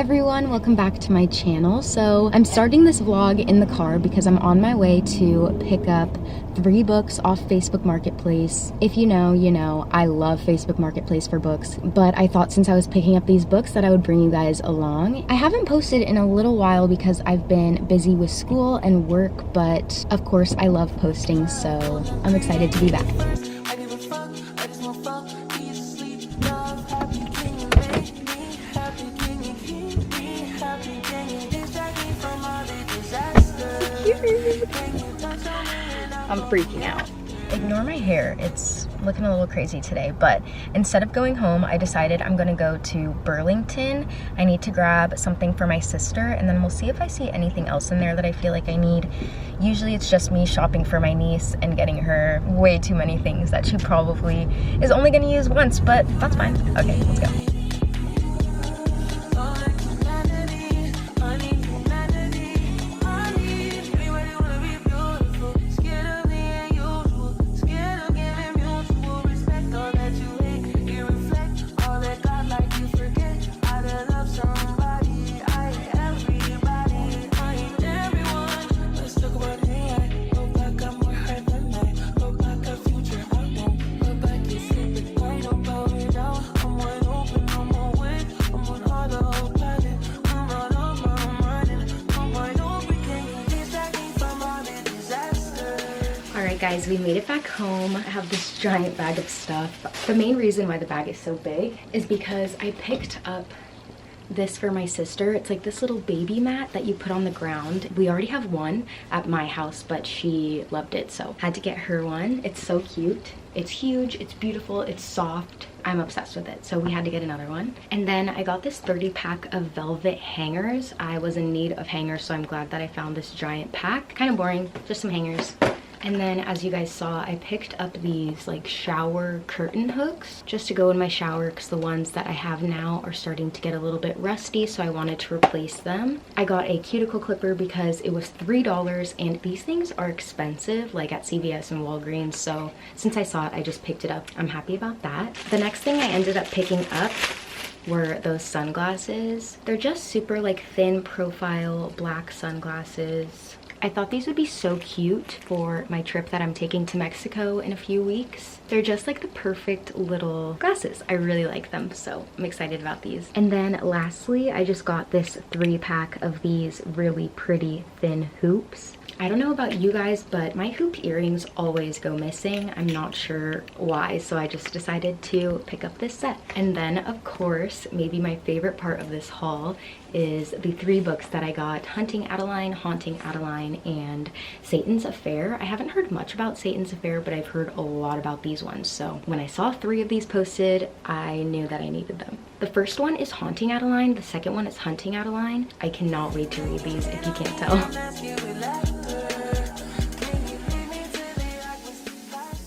everyone, welcome back to my channel. So I'm starting this vlog in the car because I'm on my way to pick up 3 books off Facebook Marketplace. If you know, you know, I love Facebook Marketplace for books, but I thought since I was picking up these books that I would bring you guys along. I haven't posted in a little while because I've been busy with school and work, but of course I love posting, so I'm excited to be back. I'm freaking out. Ignore my hair, it's looking a little crazy today, but instead of going home, I decided I'm gonna go to Burlington. I need to grab something for my sister, and then we'll see if I see anything else in there that I feel like I need. Usually it's just me shopping for my niece and getting her way too many things that she probably is only gonna use once, but that's fine. Okay, let's go. Guys, we made it back home. I have this giant bag of stuff. The main reason why the bag is so big is because I picked up this for my sister. It's like this little baby mat that you put on the ground. We already have one at my house, but she loved it, so had to get her one. It's so cute. It's huge, it's beautiful, it's soft. I'm obsessed with it, so we had to get another one. And then I got this 30-pack of velvet hangers. I was in need of hangers, so I'm glad that I found this giant pack. Kind of boring, just some hangers. And then, as you guys saw, I picked up these like shower curtain hooks just to go in my shower because the ones that I have now are starting to get a little bit rusty, so I wanted to replace them. I got a cuticle clipper because it was $3, and these things are expensive, like at CVS and Walgreens, so since I saw it, I just picked it up. I'm happy about that. The next thing I ended up picking up were those sunglasses. They're just super like thin profile black sunglasses. I thought these would be so cute for my trip that I'm taking to Mexico in a few weeks. They're just like the perfect little glasses. I really like them, so I'm excited about these. And then lastly, I just got this 3-pack of these really pretty thin hoops. I don't know about you guys, but my hoop earrings always go missing. I'm not sure why, so I just decided to pick up this set. And then, of course, maybe my favorite part of this haul is the 3 books that I got: Hunting Adeline, Haunting Adeline, and Satan's Affair. I haven't heard much about Satan's Affair, but I've heard a lot about these ones. So when I saw 3 of these posted, I knew that I needed them. The first one is Haunting Adeline. The second one is Hunting Adeline. I cannot wait to read these if you can't tell.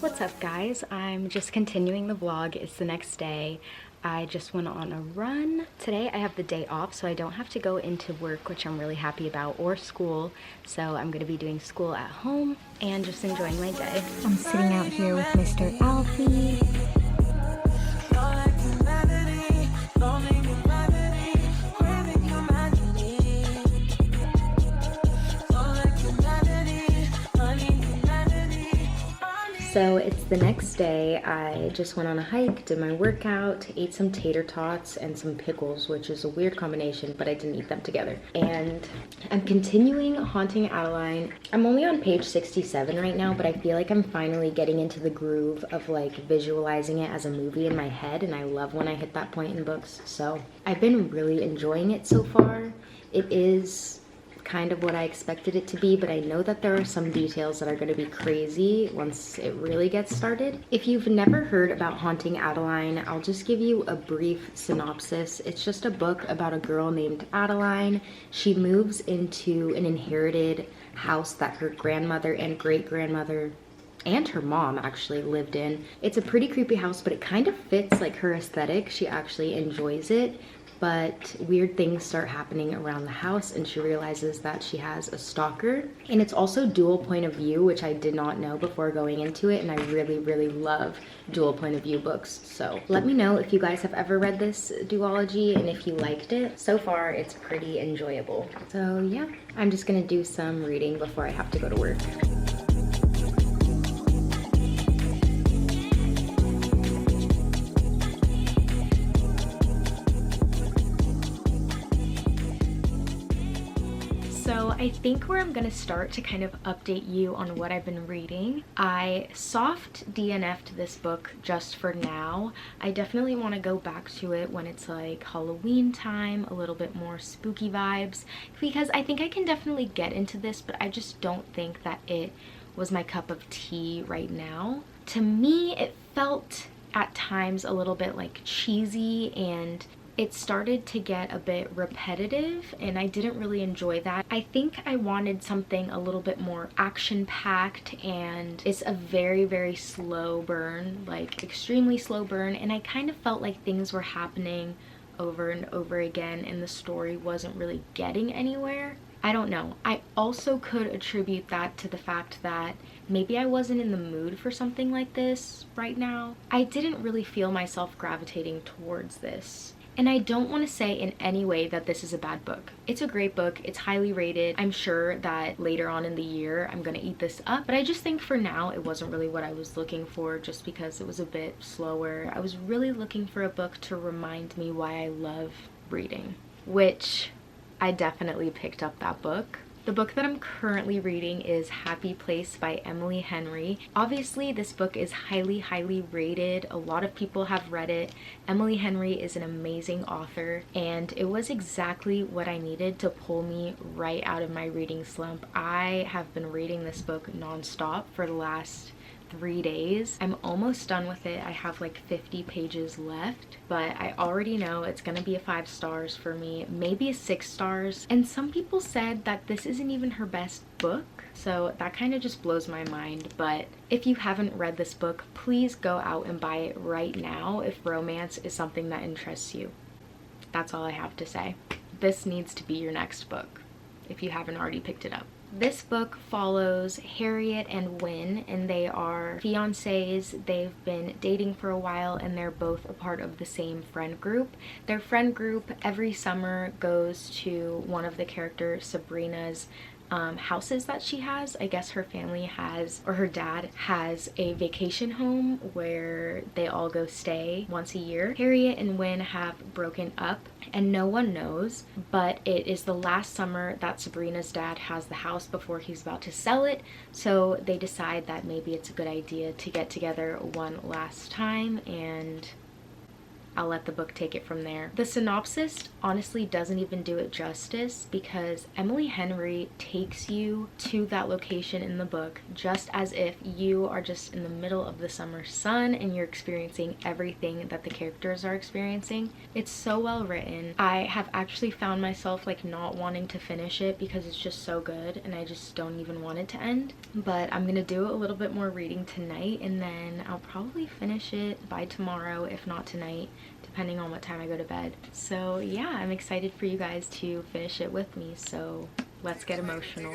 What's up, guys? I'm just continuing the vlog. It's the next day. I just went on a run. Today I have the day off, so I don't have to go into work, which I'm really happy about, or school. So I'm gonna be doing school at home and just enjoying my day. I'm sitting out here with Mr. Alfie. So it's the next day. I just went on a hike, did my workout, ate some tater tots and some pickles, which is a weird combination, but I didn't eat them together. And I'm continuing Haunting Adeline. I'm only on page 67 right now, but I feel like I'm finally getting into the groove of like visualizing it as a movie in my head, and I love when I hit that point in books. So I've been really enjoying it so far. It is kind of what I expected it to be, but I know that there are some details that are going to be crazy once it really gets started. If you've never heard about Haunting Adeline, I'll just give you a brief synopsis. It's just a book about a girl named Adeline. She moves into an inherited house that her grandmother and great-grandmother and her mom actually lived in. It's a pretty creepy house, but it kind of fits like her aesthetic. She actually enjoys it. but weird things start happening around the house and she realizes that she has a stalker. And it's also dual point of view, which I did not know before going into it, and I really love dual point of view books. So let me know if you guys have ever read this duology and if you liked it. So far it's pretty enjoyable. So yeah, I'm just gonna do some reading before I have to go to work. So I think where I'm gonna start to kind of update you on what I've been reading, I soft DNF'd this book just for now. I definitely want to go back to it when it's like Halloween time, a little bit more spooky vibes, because I think I can definitely get into this, but I just don't think that it was my cup of tea right now. To me, it felt at times a little bit like cheesy, and it started to get a bit repetitive and I didn't really enjoy that. I think I wanted something a little bit more action-packed, and it's a very slow burn, like extremely slow burn, and I kind of felt like things were happening over and over again and the story wasn't really getting anywhere. I don't know. I also could attribute that to the fact that maybe I wasn't in the mood for something like this right now. I didn't really feel myself gravitating towards this. And I don't want to say in any way that this is a bad book. It's a great book. It's highly rated. I'm sure that later on in the year I'm going to eat this up. But I just think for now it wasn't really what I was looking for, just because it was a bit slower. I was really looking for a book to remind me why I love reading, which I definitely picked up that book. The book that I'm currently reading is Happy Place by Emily Henry. Obviously, this book is highly rated. A lot of people have read it. Emily Henry is an amazing author, and it was exactly what I needed to pull me right out of my reading slump. I have been reading this book nonstop for the last 3 days. I'm almost done with it. I have like 50 pages left, but I already know it's gonna be a 5 stars for me, maybe a 6 stars. And some people said that this isn't even her best book, so that kind of just blows my mind. But if you haven't read this book, please go out and buy it right now if romance is something that interests you. That's all I have to say. This needs to be your next book if you haven't already picked it up. This book follows Harriet and Wynne, and they are fiancés. They've been dating for a while and they're both a part of the same friend group. Their friend group every summer goes to one of the characters, Sabrina's houses that she has. I guess her family has, or her dad has, a vacation home where they all go stay once a year. Harriet and Wynne have broken up and no one knows, but it is the last summer that Sabrina's dad has the house before he's about to sell it, so they decide that maybe it's a good idea to get together one last time, and I'll let the book take it from there. The synopsis honestly doesn't even do it justice, because Emily Henry takes you to that location in the book just as if you are just in the middle of the summer sun and you're experiencing everything that the characters are experiencing. It's so well written. I have actually found myself like not wanting to finish it because it's just so good and I just don't even want it to end. But I'm gonna do a little bit more reading tonight and then I'll probably finish it by tomorrow, if not tonight, depending on what time I go to bed. So yeah, I'm excited for you guys to finish it with me, so let's get emotional.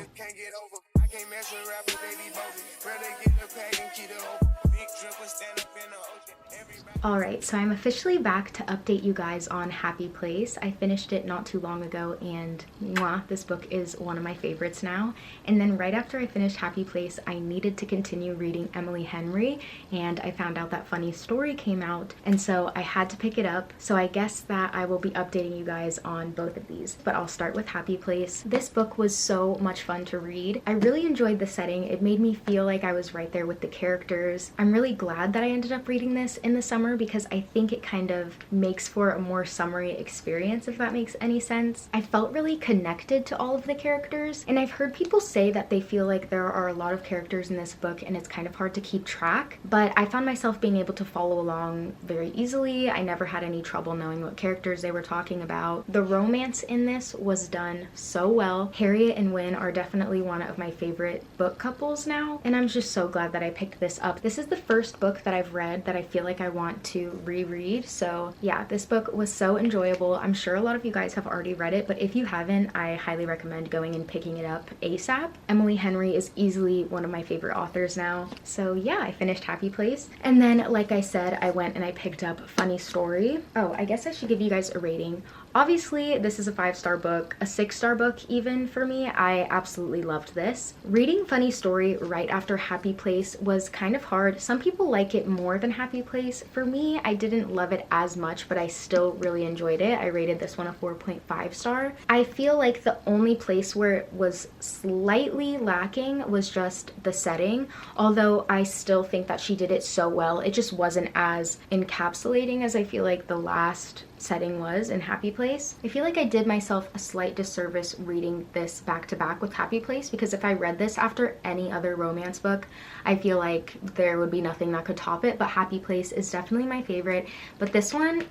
Alright, so I'm officially back to update you guys on Happy Place. I finished it not too long ago and mwah, this book is one of my favorites now. And then right after I finished Happy Place, I needed to continue reading Emily Henry, and I found out that Funny Story came out, and so I had to pick it up. So I guess that I will be updating you guys on both of these, but I'll start with Happy Place. This book was so much fun to read. I really enjoyed the setting. It made me feel like I was right there with the characters. I'm really glad that I ended up reading this in the summer because I think it kind of makes for a more summery experience, if that makes any sense. I felt really connected to all of the characters, and I've heard people say that they feel like there are a lot of characters in this book and it's kind of hard to keep track, but I found myself being able to follow along very easily. I never had any trouble knowing what characters they were talking about. The romance in this was done so well. Harriet and Wynne are definitely one of my favorite book couples now, and I'm just so glad that I picked this up. This is the first book that I've read that I feel like I want want to reread. So yeah, this book was so enjoyable. I'm sure a lot of you guys have already read it, but if you haven't, I highly recommend going and picking it up ASAP. Emily Henry is easily one of my favorite authors now. So yeah, I finished Happy Place. And then, like I said, I went and I picked up Funny Story. Oh, I guess I should give you guys a rating. Obviously, this is a 5-star book, a 6-star book even for me. I absolutely loved this. Reading Funny Story right after Happy Place was kind of hard. Some people like it more than Happy Place. For me, I didn't love it as much, but I still really enjoyed it. I rated this one a 4.5 star. I feel like the only place where it was slightly lacking was just the setting, although I still think that she did it so well. It just wasn't as encapsulating as I feel like the last setting was in Happy Place. I feel like I did myself a slight disservice reading this back to back with Happy Place, because if I read this after any other romance book, I feel like there would be nothing that could top it, but Happy Place is definitely my favorite, but this one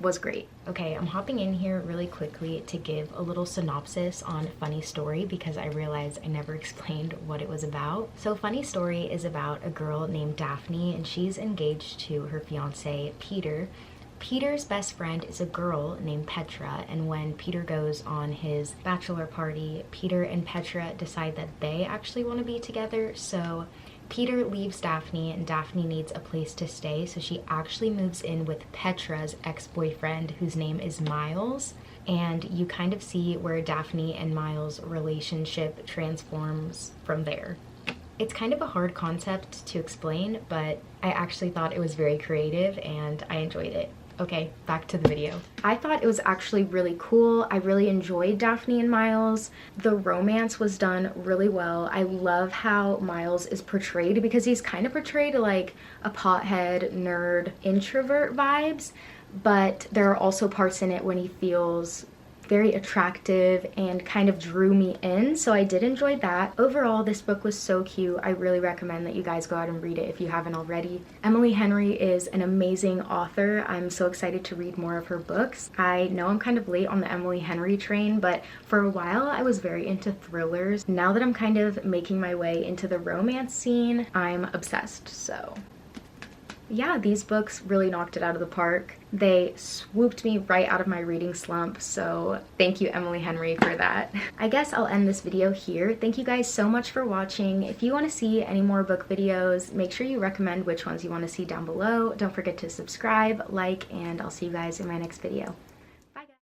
was great. Okay, I'm hopping in here really quickly to give a little synopsis on Funny Story because I realized I never explained what it was about. So Funny Story is about a girl named Daphne, and she's engaged to her fiance Peter. Peter's best friend is a girl named Petra, and when Peter goes on his bachelor party, Peter and Petra decide that they actually want to be together. So Peter leaves Daphne, and Daphne needs a place to stay, so she actually moves in with Petra's ex-boyfriend, whose name is Miles. And you kind of see where Daphne and Miles' relationship transforms from there. It's kind of a hard concept to explain, but I actually thought it was very creative and I enjoyed it. Okay, back to the video. I thought it was actually really cool. I really enjoyed Daphne and Miles. The romance was done really well. I love how Miles is portrayed, because he's kind of portrayed like a pothead, nerd, introvert vibes, but there are also parts in it when he feels very attractive and kind of drew me in, so I did enjoy that. Overall, this book was so cute. I really recommend that you guys go out and read it if you haven't already. Emily Henry is an amazing author. I'm so excited to read more of her books. I know I'm kind of late on the Emily Henry train, but for a while I was very into thrillers. Now that I'm kind of making my way into the romance scene, I'm obsessed, so yeah, these books really knocked it out of the park. They swooped me right out of my reading slump, so thank you, Emily Henry, for that. I guess I'll end this video here. Thank you guys so much for watching. If you want to see any more book videos, make sure you recommend which ones you want to see down below. Don't forget to subscribe, like, and I'll see you guys in my next video.